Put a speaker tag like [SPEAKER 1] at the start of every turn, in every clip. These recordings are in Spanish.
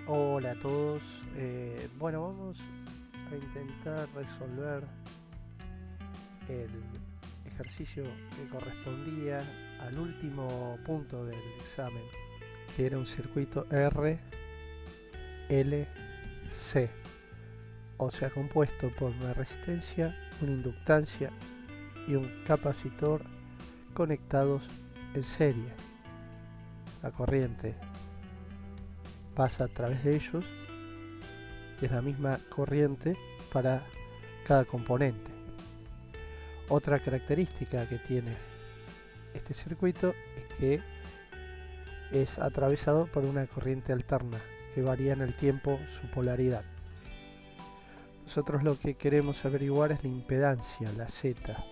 [SPEAKER 1] Hola a todos. Bueno, vamos a intentar resolver el ejercicio que correspondía al último punto del examen, que era un circuito RLC, o sea, compuesto por una resistencia, una inductancia y un capacitor conectados en serie. La corriente pasa a través de ellos y es la misma corriente para cada componente. Otra característica que tiene este circuito es que es atravesado por una corriente alterna que varía en el tiempo su polaridad. Nosotros lo que queremos averiguar es la impedancia, la Z.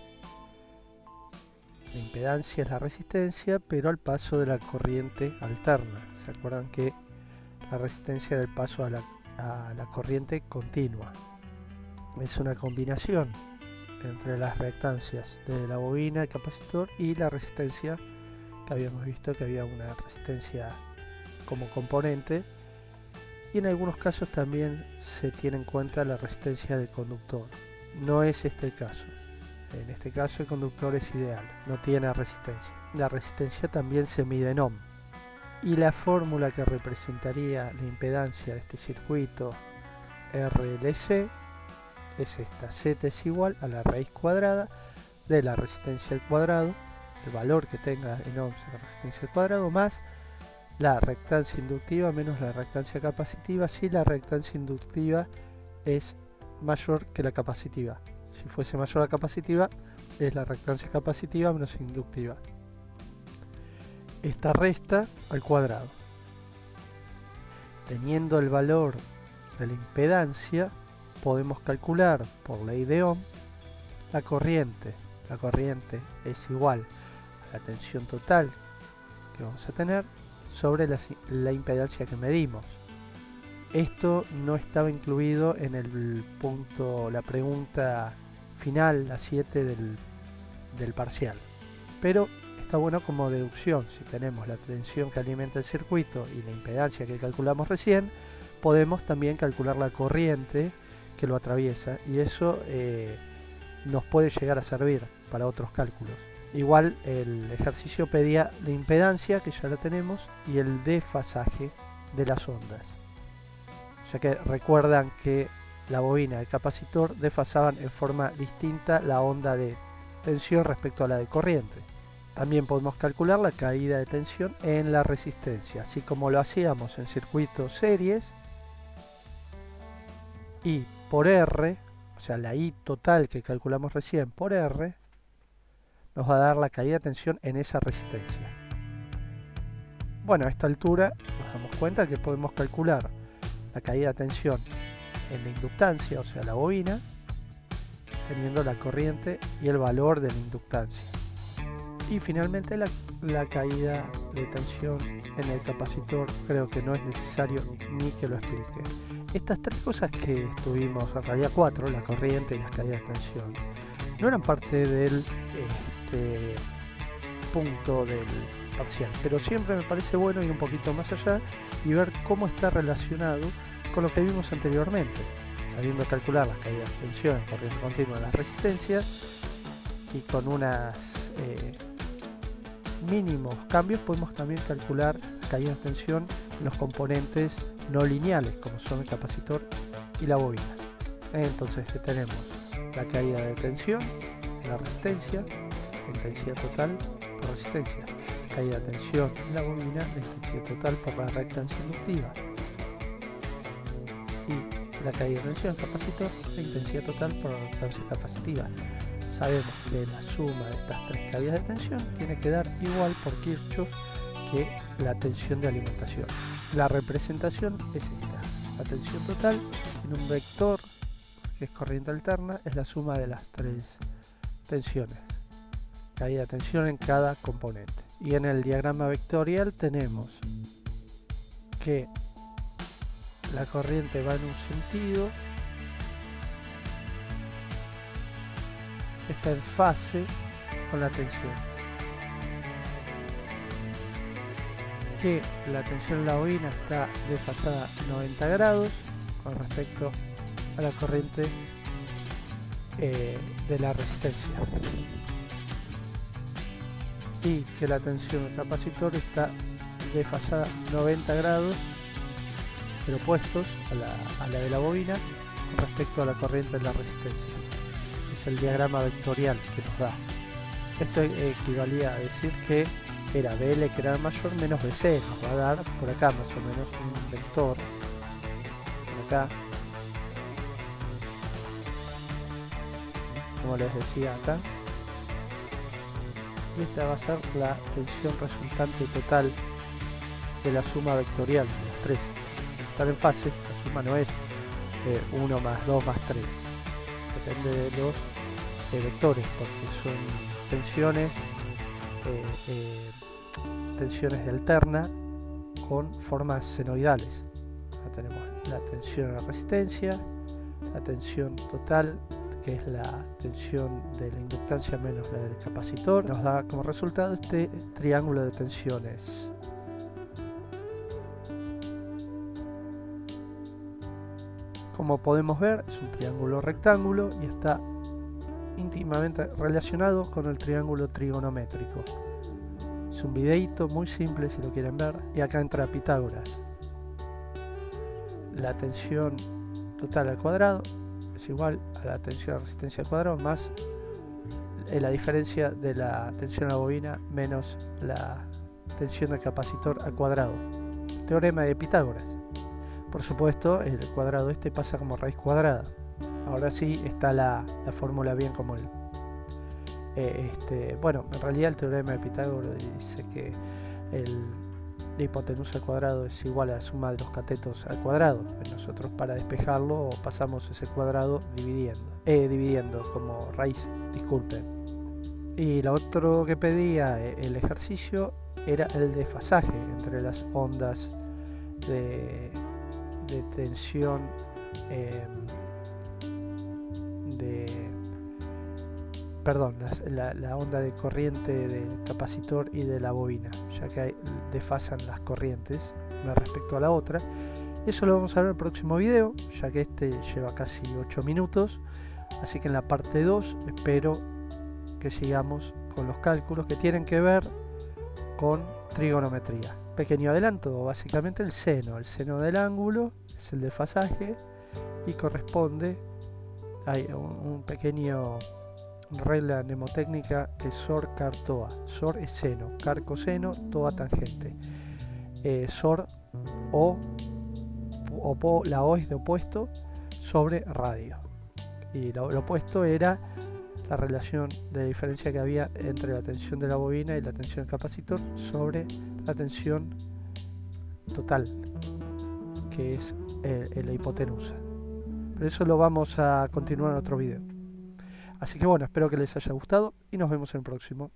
[SPEAKER 1] La impedancia es la resistencia, pero al paso de la corriente alterna. ¿Se acuerdan que la resistencia era el paso a la corriente continua? Es una combinación entre las reactancias de la bobina, el capacitor y la resistencia, que habíamos visto que había una resistencia como componente, y en algunos casos también se tiene en cuenta la resistencia del conductor. No es este el caso. En este caso el conductor es ideal, no tiene resistencia. La resistencia también se mide en ohm. Y la fórmula que representaría la impedancia de este circuito RLC es esta: Z es igual a la raíz cuadrada de la resistencia al cuadrado, el valor que tenga en ohms la resistencia al cuadrado, más la reactancia inductiva menos la reactancia capacitiva, si la reactancia inductiva es mayor que la capacitiva. Si fuese mayor la capacitiva, es la reactancia capacitiva menos inductiva. Esta resta al cuadrado. Teniendo el valor de la impedancia, podemos calcular por ley de Ohm la corriente. La corriente es igual a la tensión total que vamos a tener sobre la impedancia que medimos. Esto no estaba incluido en el punto, la pregunta final, la 7 del parcial, pero está bueno como deducción. Si tenemos la tensión que alimenta el circuito y la impedancia que calculamos recién, podemos también calcular la corriente que lo atraviesa, y eso nos puede llegar a servir para otros cálculos. Igual el ejercicio pedía la impedancia, que ya la tenemos, y el desfasaje de las ondas, ya que recuerdan que la bobina y el capacitor desfasaban en forma distinta la onda de tensión respecto a la de corriente. También podemos calcular la caída de tensión en la resistencia, así como lo hacíamos en circuitos series, y por R, o sea la I total que calculamos recién por R, nos va a dar la caída de tensión en esa resistencia. Bueno, a esta altura nos damos cuenta que podemos calcular la caída de tensión en la inductancia, o sea la bobina, teniendo la corriente y el valor de la inductancia. Y finalmente la caída de tensión en el capacitor, creo que no es necesario ni que lo explique. Estas tres cosas que estuvimos, en realidad cuatro, la corriente y las caídas de tensión, no eran parte del punto del parcial, pero siempre me parece bueno ir un poquito más allá y ver cómo está relacionado con lo que vimos anteriormente, sabiendo calcular las caídas de tensión en corriente continua, las resistencias, y con unas mínimos cambios podemos también calcular caídas de tensión en los componentes no lineales, como son el capacitor y la bobina. Entonces tenemos la caída de tensión en la resistencia, la intensidad total por resistencia; caída de tensión en la bobina, la intensidad total por la reactancia inductiva; y la caída de tensión en el capacitor, la intensidad total por la reactancia capacitiva. Sabemos que la suma de estas tres caídas de tensión tiene que dar igual por Kirchhoff que la tensión de alimentación. La representación es esta: la tensión total en un vector que es corriente alterna es la suma de las tres tensiones, caída de tensión en cada componente. Y en el diagrama vectorial tenemos que la corriente va en un sentido, está en fase con la tensión, que la tensión en la bobina está desfasada 90 grados con respecto a la corriente de la resistencia, y que la tensión del capacitor está desfasada 90 grados, pero opuestos a la de la bobina con respecto a la corriente de la resistencia. Es el diagrama vectorial que nos da. Esto equivalía a decir que era BL, que era mayor, menos BC. Nos va a dar por acá más o menos un vector, por acá, como les decía acá, y esta va a ser la tensión resultante total de la suma vectorial de las tres. Están en fase, la suma no es 1 más 2 más 3, depende de los vectores, porque son tensiones de alterna con formas senoidales. Acá tenemos la tensión a la resistencia, la tensión total, que es la tensión de la inductancia menos la del capacitor. Nos da como resultado este triángulo de tensiones. Como podemos ver, es un triángulo rectángulo y está íntimamente relacionado con el triángulo trigonométrico. Es un videíto muy simple si lo quieren ver, y acá entra Pitágoras. La tensión total al cuadrado es igual a la tensión a resistencia al cuadrado más la diferencia de la tensión a la bobina menos la tensión del capacitor al cuadrado. Teorema de Pitágoras. Por supuesto, el cuadrado este pasa como raíz cuadrada. Ahora sí está la fórmula bien como bueno, en realidad el teorema de Pitágoras dice que la hipotenusa al cuadrado es igual a la suma de los catetos al cuadrado. Nosotros, para despejarlo, pasamos ese cuadrado dividiendo como raíz, disculpen. Y lo otro que pedía el ejercicio era el desfasaje entre las ondas de tensión la onda de corriente del capacitor y de la bobina, ya que desfasan las corrientes una respecto a la otra. Eso lo vamos a ver en el próximo video, ya que este lleva casi 8 minutos, así que en la parte 2 espero que sigamos con los cálculos que tienen que ver con trigonometría. Pequeño adelanto, básicamente el seno del ángulo es el desfasaje y corresponde a un pequeño regla mnemotécnica que es SOR car TOA. SOR es seno, car coseno, TOA tangente. SOR la O es de opuesto sobre radio, y lo opuesto era la relación de diferencia que había entre la tensión de la bobina y la tensión del capacitor sobre la tensión total, que es la hipotenusa. Pero eso lo vamos a continuar en otro video. Así que bueno, espero que les haya gustado y nos vemos en el próximo.